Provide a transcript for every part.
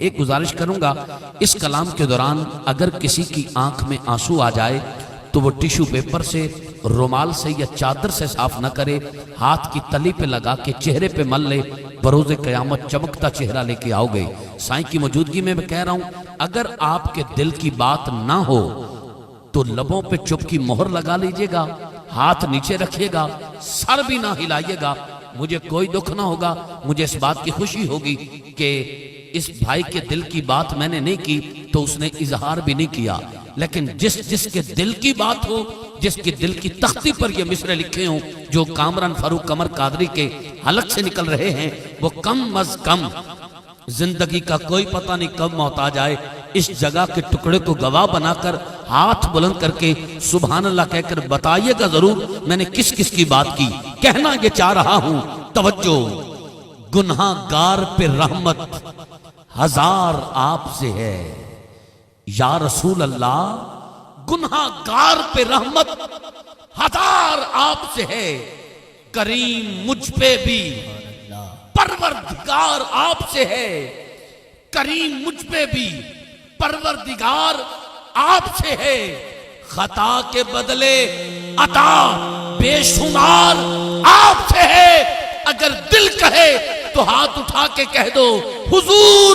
ایک گزارش کروں گا، اس کلام کے دوران اگر کسی کی آنکھ میں آنسو آ جائے تو وہ ٹیشو پیپر سے، رومال سے یا چادر سے صاف نہ کرے، ہاتھ کی تلی پہ لگا کے چہرے پہ مل لے، بروز قیامت چمکتا چہرہ لے کے آؤ گے۔ سائیں کی موجودگی میں کہہ رہا ہوں، اگر آپ کے دل کی بات نہ ہو تو لبوں پہ چپ کی مہر لگا لیجئے گا، ہاتھ نیچے رکھیے گا، سر بھی نہ ہلائیے گا۔ مجھے کوئی دکھ نہ ہوگا، مجھے اس بات کی خوشی ہوگی کہ اس بھائی کے دل کی بات میں نے نہیں کی تو اس نے اظہار بھی نہیں کیا، لیکن جس کے دل کی بات ہو، جس کے دل کی تختی پر یہ مصرے لکھے ہوں جو کامران فاروق قمر قادری کے حلق سے نکل رہے ہیں، وہ کم از کم زندگی کا کوئی پتہ نہیں کب موت آ جائے، اس جگہ کے ٹکڑے کو گواہ بنا کر ہاتھ بلند کر کے سبحان اللہ کہہ کر بتائیے گا ضرور میں نے کس کس کی بات کی۔ کہنا یہ چاہ رہا ہوں، توجہ، گناہ گار پہ رحمت ہزار آپ سے ہے یا رسول اللہ، گناہ گار پہ رحمت ہزار آپ سے ہے، کریم مجھ پہ بھی پروردگار آپ سے ہے، کریم مجھ پہ بھی پروردگار آپ سے ہے، خطا کے بدلے عطا بے شمار آپ سے ہے۔ اگر دل کہے تو ہاتھ اٹھا کے کہہ دو، حضور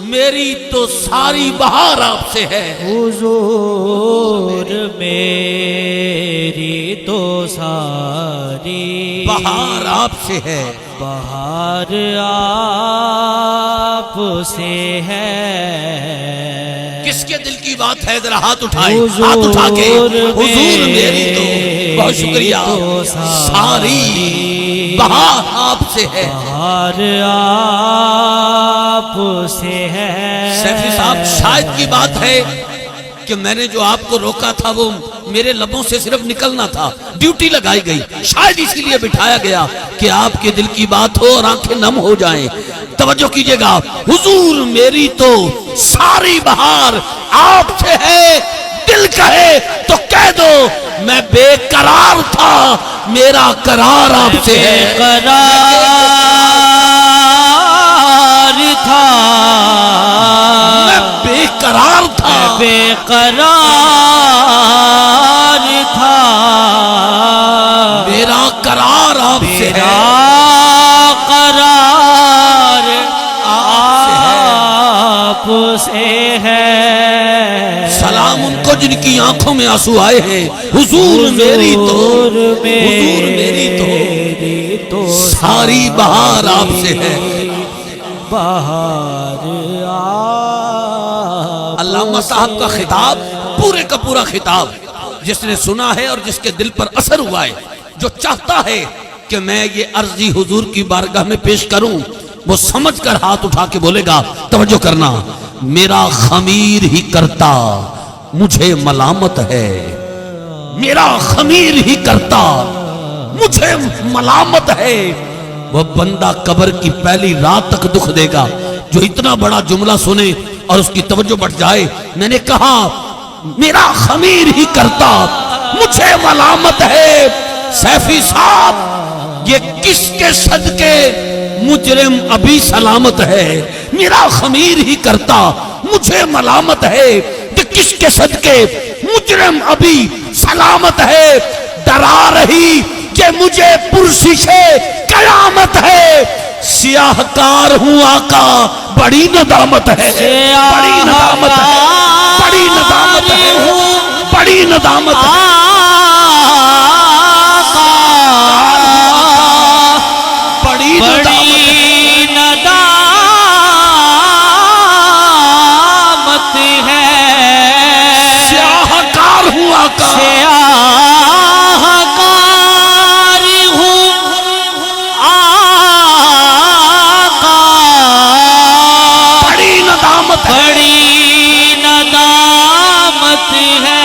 میری تو ساری بہار آپ سے ہے، حضور میری تو ساری بہار آپ سے ہے، بہار آپ سے ہے۔ کس کے دل کی بات ہے؟ ذرا ہاتھ اٹھائے، ہاتھ اٹھا کے، حضور میری تو، بہت شکریہ، ساری بہار آپ سے ہے، بہار آپ سے ہے۔ سیفی صاحب شاید کی بات ہے کہ میں نے جو آپ کو روکا تھا وہ میرے لبوں سے صرف نکلنا تھا، ڈیوٹی لگائی گئی، شاید اسی لیے بٹھایا گیا کہ آپ کے دل کی بات ہو اور آنکھیں نم ہو جائیں۔ توجہ کیجئے گا، حضور میری تو ساری بہار آپ سے ہے، دل کہے تو کہہ دو میں بے قرار تھا، میرا قرار آپ سے ہے، قرار تھا، میں بے قرار تھا، بے قرار تھا، میرا قرار آپ سے ہے، قرار آپ سے ہے۔ سلام ان کو جن کی آنکھوں میں آنسو آئے ہیں، حضور میری تو، حضور میری تو ساری بہار آپ سے ہے، بہار آپ۔ علامہ صاحب کا خطاب پورے کا پورا خطاب جس نے سنا ہے اور جس کے دل پر اثر ہوا ہے، جو چاہتا ہے کہ میں یہ عرضی حضور کی بارگاہ میں پیش کروں، وہ سمجھ کر ہاتھ اٹھا کے بولے گا، توجہ کرنا، میرا خمیر ہی کرتا مجھے ملامت ہے، میرا خمیر ہی کرتا مجھے ملامت ہے۔ وہ بندہ قبر کی پہلی رات تک دکھ دے گا جو اتنا بڑا جملہ سنے اور اس کی توجہ بڑھ جائے۔ میں نے کہا میرا خمیر ہی کرتا مجھے ملامت ہے۔ سیفی صاحب یہ کس کے صدقے مجرم ابھی سلامت ہے، میرا خمیر ہی کرتا مجھے ملامت ہے، کہ کس کے صدقے مجرم ابھی سلامت ہے، ڈرا رہی کہ مجھے پرسش قیامت ہے، سیاہ کار ہوں آقا بڑی ندامت ہے، بڑی ندامت ہے، بڑی ندامت ہے، بڑی ندامت ہے، بڑی ندامت ہے، سیاہ کار ہوں آقا، سیاہ کار ہوں آقا، بڑی ندامت ہے، بڑی ندامت ہے۔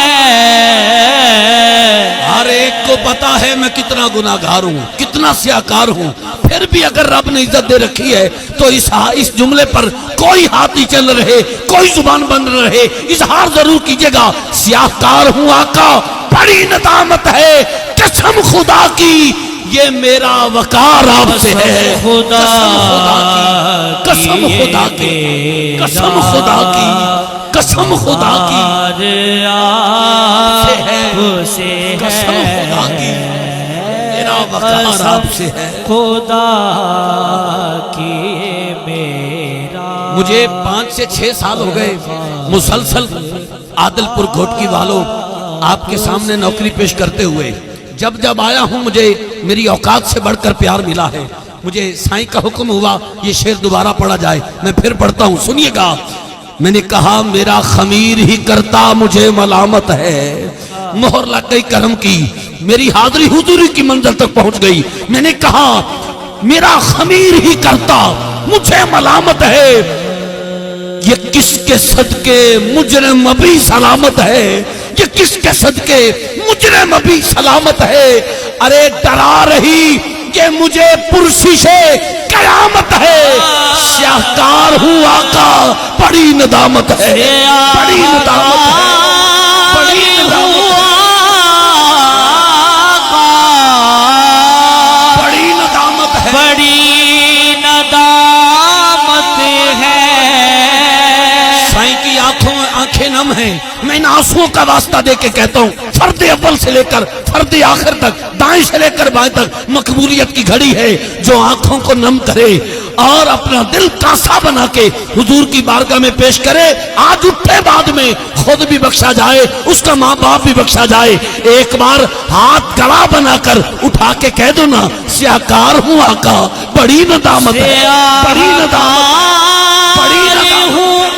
ہر ایک کو پتا ہے میں کتنا گناہگار ہوں، کتنا سیاہکار ہوں، پھر بھی اگر رب نے عزت دے رکھی ہے تو اس جملے پر کوئی ہاتھ نہیں چل رہے، کوئی زبان بند نہ رہے، اظہار ضرور کیجئے گا، سیاہکار ہوں آقا بڑی ندامت ہے، قسم خدا کی یہ میرا وقار آپ سے ہے، خدا قسم خدا کی، قسم خدا کی، قسم خدا کی، قسم خدا کی، میرا وقار آپ سے ہے خدا کی میرا۔ مجھے 5 سے 6 سال ہو گئے مسلسل عادل پور گھوٹکی والوں آپ کے سامنے نوکری پیش کرتے ہوئے، جب جب آیا ہوں مجھے میری اوقات سے بڑھ کر پیار ملا ہے۔ مجھے سائیں کا حکم ہوا یہ شعر دوبارہ پڑھا جائے، میں پھر پڑھتا ہوں، سنیے گا۔ میں نے کہا میرا خمیر ہی کرتا مجھے ملامت ہے، مہر لگ گئی کرم کی، میری حاضری حضوری کی منزل تک پہنچ گئی۔ میں نے کہا میرا خمیر ہی کرتا مجھے ملامت ہے، یہ کس کے صدقے مجرم ابھی سلامت ہے، یہ کس کے صدقے مجرم ابھی سلامت ہے، ارے ڈرا رہی یہ مجھے پرسش قیامت ہے، شاہکار ہوں آقا بڑی ندامت ہے، بڑی ندامت ہے، بڑی ندامت ہے، بڑی ندامت ہے، بڑی ندامت ہے۔ سائیں کی آنکھیں نم ہیں، میں ان آنسوؤں کا واسطہ دے کے کہتا ہوں، فرد اول سے لے کر فرد آخر تک، دائیں سے لے کر بائیں تک مقبولیت کی گھڑی ہے، جو آنکھوں کو نم کرے اور اپنا دل کاسا بنا کے حضور کی بارگاہ میں پیش کرے، آج اٹھے بعد میں خود بھی بخشا جائے، اس کا ماں باپ بھی بخشا جائے۔ ایک بار ہاتھ گڑا بنا کر اٹھا کے کہہ دو نا، سیاکار ہوں آقا بڑی ندامت ہے، بڑی ندامت، بڑی ندامت،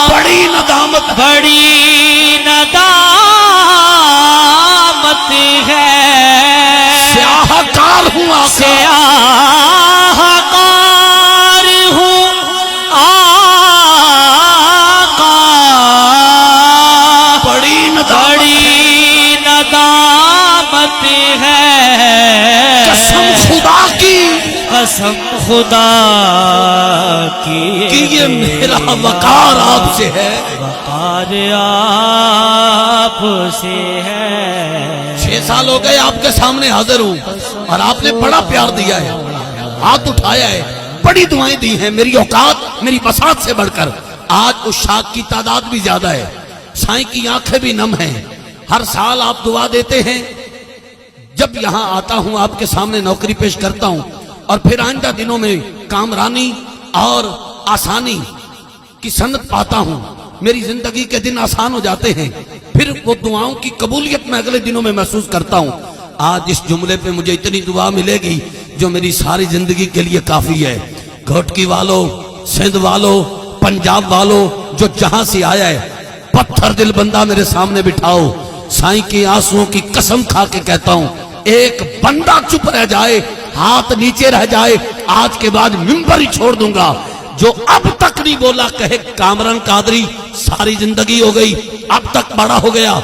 بڑی ندامت، بڑی ندامت ہے۔ سیاہکار ہوں آقا، سیاہکار ہوں آقا، بڑی ندامت، بڑی ندامت ہے۔ قسم خدا کی قسم خدا کی کہ یہ میرا وقار آپ سے ہے، وقار آپ سے ہے۔ 6 سال ہو گئے آپ کے سامنے حاضر ہوں اور آپ نے بڑا پیار دیا ہے، ہاتھ اٹھایا ہے، بڑی دعائیں دی ہیں، میری اوقات میری بساط سے بڑھ کر۔ آج اس شاخ کی تعداد بھی زیادہ ہے، سائیں کی آنکھیں بھی نم ہیں، ہر سال آپ دعا دیتے ہیں، جب یہاں آتا ہوں آپ کے سامنے نوکری پیش کرتا ہوں، اور پھر آئندہ دنوں میں کامرانی اور آسانی کی سند پاتا ہوں، میری زندگی کے دن آسان ہو جاتے ہیں، پھر وہ دعاؤں کی قبولیت میں اگلے دنوں میں محسوس کرتا ہوں۔ آج اس جملے پہ مجھے اتنی دعا ملے گی جو میری ساری زندگی کے لیے کافی ہے۔ گھوٹکی والوں، سندھ والوں، پنجاب والوں، جو جہاں سے آیا ہے، پتھر دل بندہ میرے سامنے بٹھاؤ، سائیں کی آنسوؤں کی قسم کھا کے کہتا ہوں، ایک بندہ چپ رہ جائے، ہاتھ نیچے رہ جائے، آج کے بعد منبر ہی چھوڑ دوں گا۔ جو اب تک نہیں بولا کہے کامران قادری ساری زندگی ہو گئی، اب تک بڑا ہو گیا،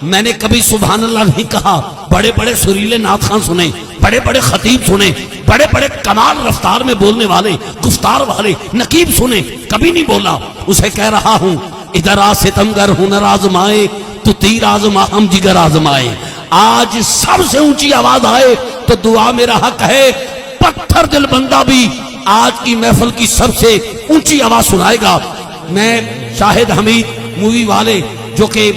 میں نے کبھی سبحان اللہ نہیں کہا۔ بڑے بڑے سریلے نعت خان سنے، بڑے بڑے خطیب سنے، بڑے بڑے کمال رفتار میں بولنے والے، گفتار والے نقیب سنے، کبھی نہیں بولا۔ اسے کہہ رہا ہوں، ادھر آ ستمگر ہنر آزمائے تو تیر آزما ہم جگر آزمائے۔ آج سب سے اونچی آواز آئے تو دعا میرا حق ہے، پتھر دل بندہ بھی آج کی محفل کی سب سے اونچی آواز سنائے گا۔ میں شاہد حمید مووی والے جو کہ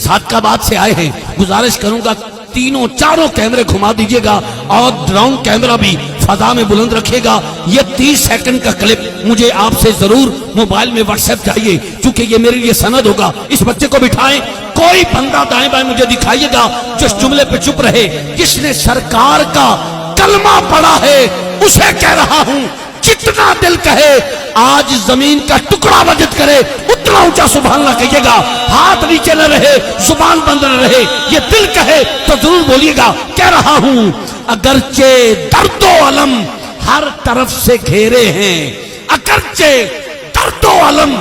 صادقہ آباد سے آئے ہیں، گزارش کروں گا تینوں چاروں کیمرے گھما دیجئے گا اور ڈرون کیمرہ بھی فضا میں بلند رکھے گا۔ یہ 30 سیکنڈ کا کلپ مجھے آپ سے ضرور موبائل میں واٹس ایپ چاہیے، چونکہ یہ میرے لیے سند ہوگا۔ اس بچے کو بٹھائیں، کوئی بندہ دائیں بائیں مجھے دکھائیے گا جو اس جملے پہ چپ رہے، جس نے سرکار کا کلمہ پڑھا ہے اسے کہہ رہا ہوں، جتنا دل کہے آج زمین کا ٹکڑا وجد کرے اتنا اونچا سبحان اللہ کہیے گا، ہاتھ نیچے نہ رہے، زبان بند نہ رہے، یہ دل کہے تو ضرور بولیے گا۔ کہہ رہا ہوں، اگرچہ درد و علم ہر طرف سے گھیرے ہیں، اگرچہ درد و علم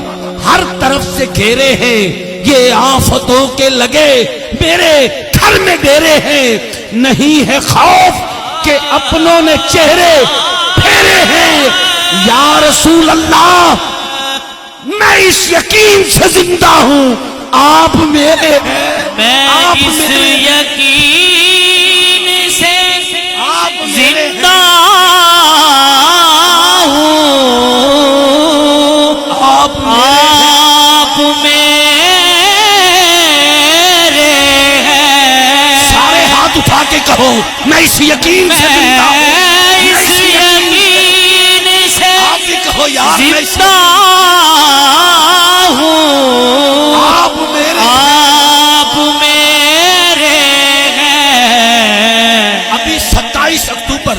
ہر طرف سے گھیرے ہیں، یہ آفتوں کے لگے میرے گھر میں ڈیرے ہیں، نہیں ہے خوف کہ اپنوں نے چہرے پھیرے ہیں، یا رسول اللہ میں اس یقین سے زندہ ہوں آپ میرے ہیں، میں آپ اس میرے ہیں، یقین سے آپ میرے زندہ ہیں، ہوں، آپ میرے ہیں۔ آپ میرے ہیں، سارے ہاتھ اٹھا کے کہو میں اس یقین سے زندہ ہوں، میں میں اس اس یقین سے آپ بھی کہو یار میں اس زندہ ہوں، آپ میرے ہیں۔ آپ میرے ہیں۔ ابھی 27 اکتوبر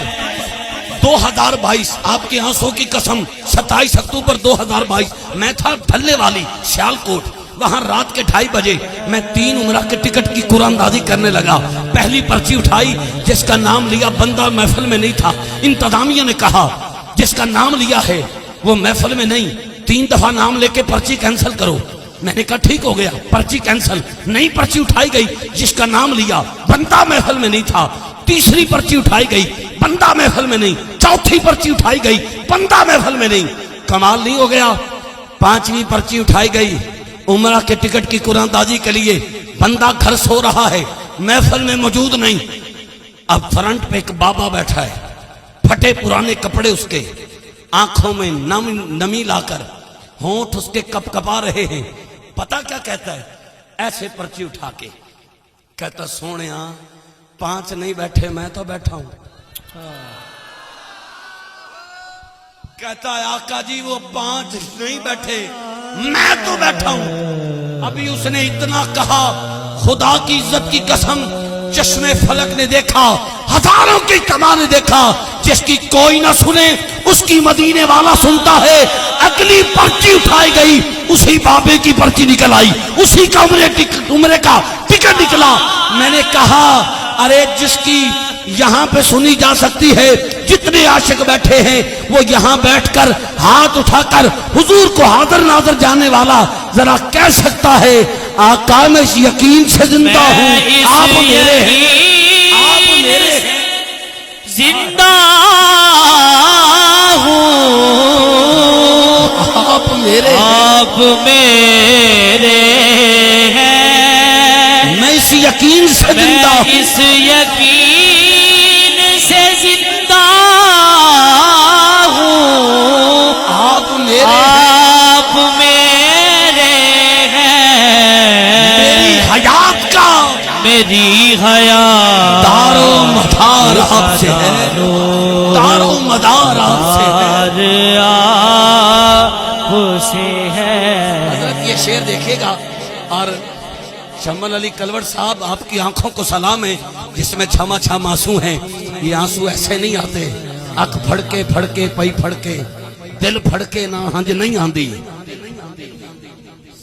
2022 آپ کے آنسوں کی قسم 27 اکتوبر 2022 میں تھا ڈھلے والی سیالکوٹ، وہاں رات کے 2:30 بجے میں 3 عمرہ کے ٹکٹ کی قرآن دازی کرنے لگا۔ پہلی پرچی اٹھائی، جس کا نام لیا بندہ محفل میں نہیں تھا۔ انتظامیہ نے کہا جس کا نام لیا ہے وہ محفل میں نہیں، 3 دفعہ نام لے کے پرچی کینسل کرو۔ میں نے کہا ٹھیک ہو گیا، پرچی کینسل۔ نئی پرچی اٹھائی گئی، جس کا نام لیا بندہ محفل میں نہیں تھا۔ تیسری پرچی اٹھائی گئی، بندہ محفل میں نہیں۔ چوتھی پرچی اٹھائی گئی، بندہ محفل میں نہیں۔ کمال نہیں ہو گیا؟ 5ویں پرچی اٹھائی گئی عمرہ کے ٹکٹ کی قرآن دازی کے لیے، بندہ گھر سو رہا ہے، محفل میں موجود نہیں۔ اب فرنٹ پہ ایک بابا بیٹھا ہے، پھٹے پرانے کپڑے اس کے، آنکھوں میں نمی لا کر، ہونٹ اس کے کپ کپا رہے ہیں۔ پتہ کیا کہتا ہے؟ ایسے پرچی اٹھا کے کہتا سونیا 5 نہیں بیٹھے، میں تو بیٹھا ہوں۔ کہتا ہے آقا جی وہ 5 نہیں بیٹھے، میں تو بیٹھا ہوں۔ ابھی اس نے اتنا کہا، خدا کی عزت کی قسم چشمے فلک نے دیکھا، ہزاروں کی کما نے دیکھا، جس کی کوئی نہ سنے اس کی مدینے والا سنتا ہے۔ اگلی پرچی اٹھائی گئی، اسی بابے کی پرچی نکل آئی، اسی کا عمرے کا ٹکٹ نکلا۔ میں نے کہا ارے جس کی یہاں پہ سنی جا سکتی ہے، جتنے عاشق بیٹھے ہیں وہ یہاں بیٹھ کر ہاتھ اٹھا کر حضور کو حاضر ناظر جانے والا ذرا کہہ سکتا ہے آقا میں اس یقین سے زندہ ہوں، آپ میرے ہیں، آپ میرے ہیں، زندہ ہوں، آپ میرے ہیں، آپ میرے ہیں۔ میں اس یقین سے زندہ میں ہوں، اس یقین سے زندہ ہوں، آپ میرے ہیں، آپ میرے ہیں۔ میری حیات کا میری حیات دار و مدار آپ سے ہے، دار و مدار آپ سے ہے۔ آپ سے ہے۔ حضرت یہ شعر دیکھے گا، اور شمل علی کلوڑ صاحب آپ کی آنکھوں کو سلام ہے جس میں چھما چھم آنسو ہیں۔ یہ آنسو ایسے نہیں آتے، اکھ پھڑکے پھڑکے پئی پھڑکے دل پھڑکے نہ ہنج نہیں آندی۔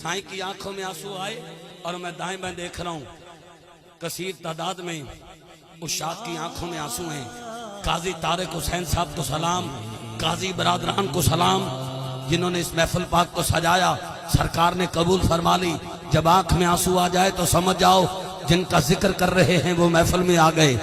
سائیں کی آنکھوں میں آنسو آئے اور میں دائیں بائیں دیکھ رہا ہوں، کثیر تعداد میں عشاق کی آنکھوں میں آنسو ہیں۔ قاضی طارق حسین صاحب کو سلام، قاضی برادران کو سلام، جنہوں نے اس محفل پاک کو سجایا، سرکار نے قبول فرما لی۔ جب آنکھ میں آنسو آ جائے تو سمجھ جاؤ جن کا ذکر کر رہے ہیں وہ محفل میں آ گئے۔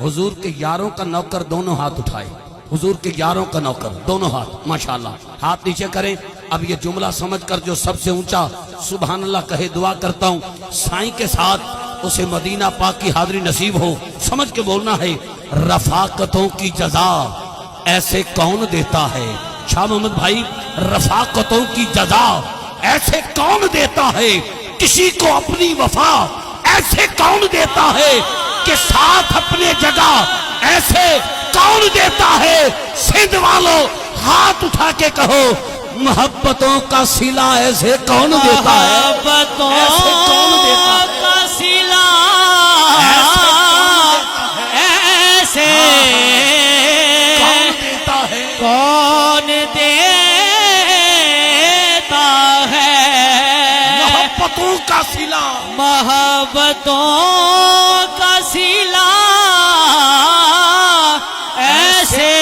حضور کے یاروں کا نوکر دونوں ہاتھ اٹھائے، حضور کے یاروں کا نوکر دونوں ہاتھ، ماشاءاللہ ہاتھ نیچے کریں۔ اب یہ جملہ سمجھ کر جو سب سے اونچا سبحان اللہ کہے دعا کرتا ہوں سائیں کے ساتھ اسے مدینہ پاک کی حاضری نصیب ہو۔ سمجھ کے بولنا ہے، رفاقتوں کی جزا ایسے کون دیتا ہے؟ شاہ محمد بھائی، رفاقتوں کی جزا ایسے کون دیتا ہے؟ کسی کو اپنی وفا ایسے کون دیتا ہے کہ ساتھ اپنے جگہ ایسے کون دیتا ہے؟ سندھ والوں ہاتھ اٹھا کے کہو محبتوں کا صلہ ایسے کون دیتا ہے؟ محبتوں ایسے کون دیتا ہے؟ کا صلہ ایسے کون دیتا ہے؟ کون دیتا ہے؟ محبتوں کا صلہ محبتوں کا صلہ ایسے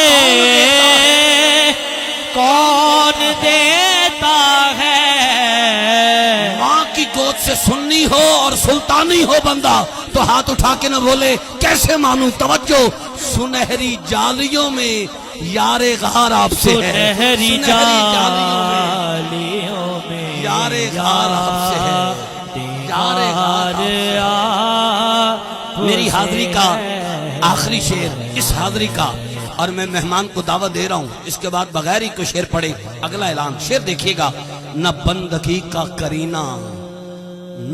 کون دیتا ہے؟ ماں کی گود سے سنی ہو اور سلطانی ہو بندہ تو ہاتھ اٹھا کے نہ بولے کیسے مانوں؟ توجہ، سنہری جالیوں میں یار غار آپ سے ہے، سنہری جالیوں جالیوں میں یار غار آپ سے ہے۔ بہار میری حاضری کا آخری شعر اس حاضری کا، اور میں مہمان کو دعوت دے رہا ہوں، اس کے بعد بغیر ہی کوئی شعر پڑھے اگلا اعلان۔ شعر دیکھیے گا، نہ بندگی کا کرینہ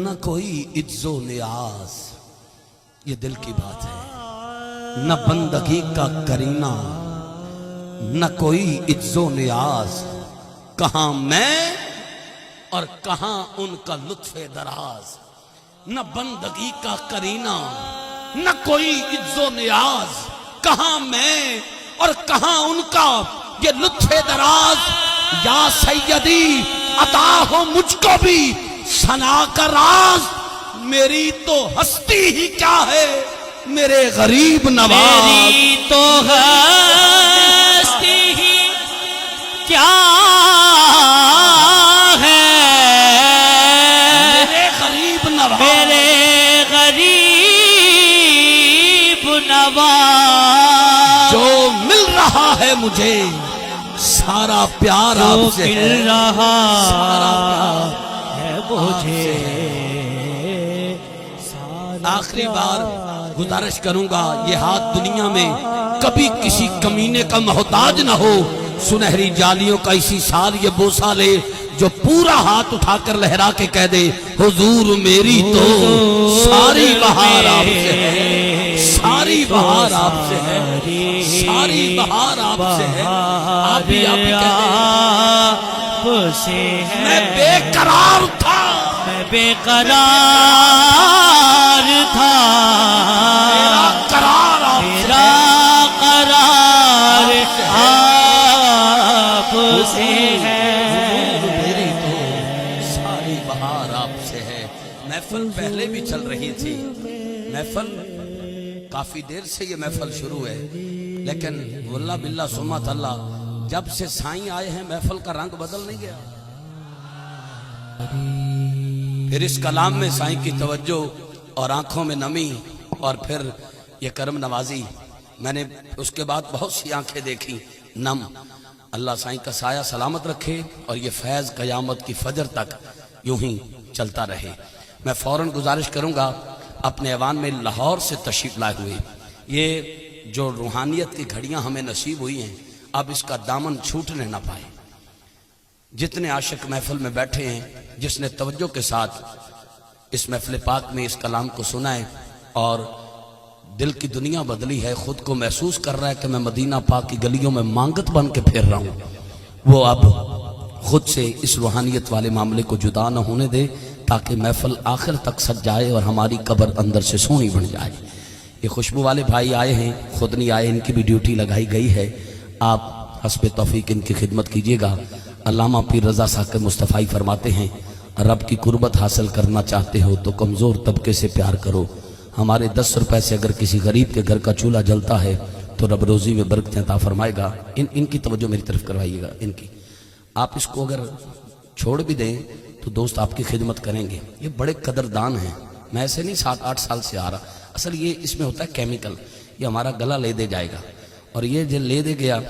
نہ کوئی عز و نیاز، یہ دل کی بات ہے، نہ بندگی کا کرینہ نہ کوئی عز و نیاز، کہاں میں اور کہاں ان کا لطف دراز، نہ بندگی کا کرینہ نہ کوئی عز و نیاز، کہاں میں اور کہاں ان کا یہ لطف دراز، یا سیدی عطا ہو مجھ کو بھی ثنا کا راز، میری تو ہستی ہی کیا ہے میرے غریب نواز، میری تو ہستی ہی کیا ہے میرے غریب نواز، میرے غریب نواز، جو مل رہا ہے مجھے سارا پیار آپ جو سے ہے، مل رہا سارا پیار ہے مجھے، آخری بار گزارش کروں گا، یہ ہاتھ دنیا میں کبھی کسی کمینے کا محتاج نہ ہو، سنہری جالیوں کا اسی سال یہ بوسہ لے، جو پورا ہاتھ اٹھا کر لہرا کے کہہ دے حضور میری تو ساری بہار آپ سے ہے، ساری بہار آپ سے ہے، ساری بہار آپ سے ہے، آپ ہی کہہ دیں میں بے قرار تھا، میں بے قرار تھا، میرا قرار آپ سے میرا قرار آپ سے ہے، میری تو ساری بہار آپ سے ہے۔ محفل پہلے بھی چل رہی تھی، محفل کافی دیر سے یہ محفل شروع ہے، لیکن واللہ باللہ سمت اللہ جب سے سائیں آئے ہیں محفل کا رنگ بدل نہیں گیا۔ پھر اس کلام میں سائیں کی توجہ اور آنکھوں میں نمی اور پھر یہ کرم نوازی، میں نے اس کے بعد بہت سی آنکھیں دیکھی نم۔ اللہ سائیں کا سایہ سلامت رکھے اور یہ فیض قیامت کی فجر تک یوں ہی چلتا رہے۔ میں فوراً گزارش کروں گا اپنے ایوان میں لاہور سے تشریف لائے ہوئے یہ جو روحانیت کی گھڑیاں ہمیں نصیب ہوئی ہیں، اب اس کا دامن چھوٹنے نہ پائے۔ جتنے عاشق محفل میں بیٹھے ہیں، جس نے توجہ کے ساتھ اس محفل پاک میں اس کلام کو سنا ہے اور دل کی دنیا بدلی ہے، خود کو محسوس کر رہا ہے کہ میں مدینہ پاک کی گلیوں میں مانگت بن کے پھر رہا ہوں، وہ اب خود سے اس روحانیت والے معاملے کو جدا نہ ہونے دے، تاکہ محفل آخر تک سج جائے اور ہماری قبر اندر سے سونی بن جائے۔ یہ خوشبو والے بھائی آئے ہیں، خود نہیں آئے، ان کی بھی ڈیوٹی لگائی گئی ہے، آپ حسب توفیق ان کی خدمت کیجیے گا۔ علامہ پیر رضا صاحب مصطفی فرماتے ہیں، رب کی قربت حاصل کرنا چاہتے ہو تو کمزور طبقے سے پیار کرو۔ ہمارے 10 روپے سے اگر کسی غریب کے گھر کا چولہا جلتا ہے تو رب روزی میں برکتیں عطا فرمائے گا۔ ان کی توجہ میری طرف کروائیے گا، ان کی آپ اس کو اگر چھوڑ بھی دیں تو دوست آپ کی خدمت کریں گے۔ یہ بڑے قدردان ہیں، میں ایسے نہیں 7-8 سال سے آ رہا، اصل یہ اس میں ہوتا ہے کیمیکل، یہ ہمارا گلا لے دے جائے گا، اور یہ جو لے دے گیا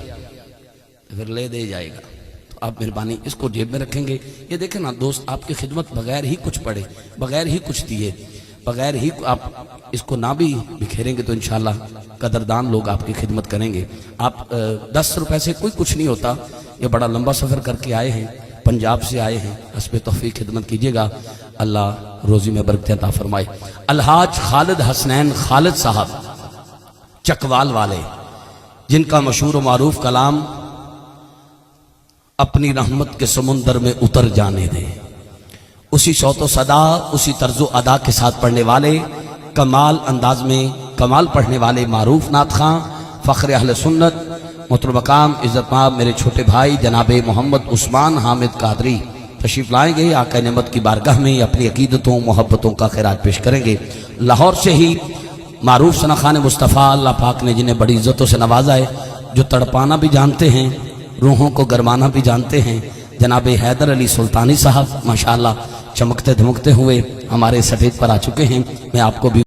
پھر لے دے جائے گا، تو آپ مہربانی اس کو جیب میں رکھیں گے۔ یہ دیکھیں نا دوست، آپ کی خدمت بغیر ہی کچھ پڑے، بغیر ہی کچھ دیے، بغیر ہی آپ اس کو نہ بھی بکھیریں گے تو انشاءاللہ قدردان لوگ آپ کی خدمت کریں گے۔ آپ 10 روپے سے کوئی کچھ نہیں ہوتا، یہ بڑا لمبا سفر کر کے آئے ہیں، پنجاب سے آئے ہیں، حسب توفیق خدمت کیجیے گا، اللہ روزی میں برکت عطا فرمائے۔ الحاج خالد حسنین خالد صاحب چکوال والے، جن کا مشہور و معروف کلام اپنی رحمت کے سمندر میں اتر جانے دے، اسی صوت و صدا، اسی طرز و ادا کے ساتھ پڑھنے والے، کمال انداز میں کمال پڑھنے والے معروف نعت خواں، فخر اہل سنت، محترم مقام عزت مآب میرے چھوٹے بھائی جناب محمد عثمان حامد قادری تشریف لائیں گے، آقا نعمت کی بارگاہ میں اپنی عقیدتوں محبتوں کا خراج پیش کریں گے۔ لاہور سے ہی معروف ثنا خان مصطفیٰ، اللہ پاک نے جنہیں بڑی عزتوں سے نوازا ہے، جو تڑپانا بھی جانتے ہیں، روحوں کو گرمانا بھی جانتے ہیں، جناب حیدر علی سلطانی صاحب ماشاءاللہ چمکتے دھمکتے ہوئے ہمارے سٹیج پر آ چکے ہیں۔ میں آپ کو بھی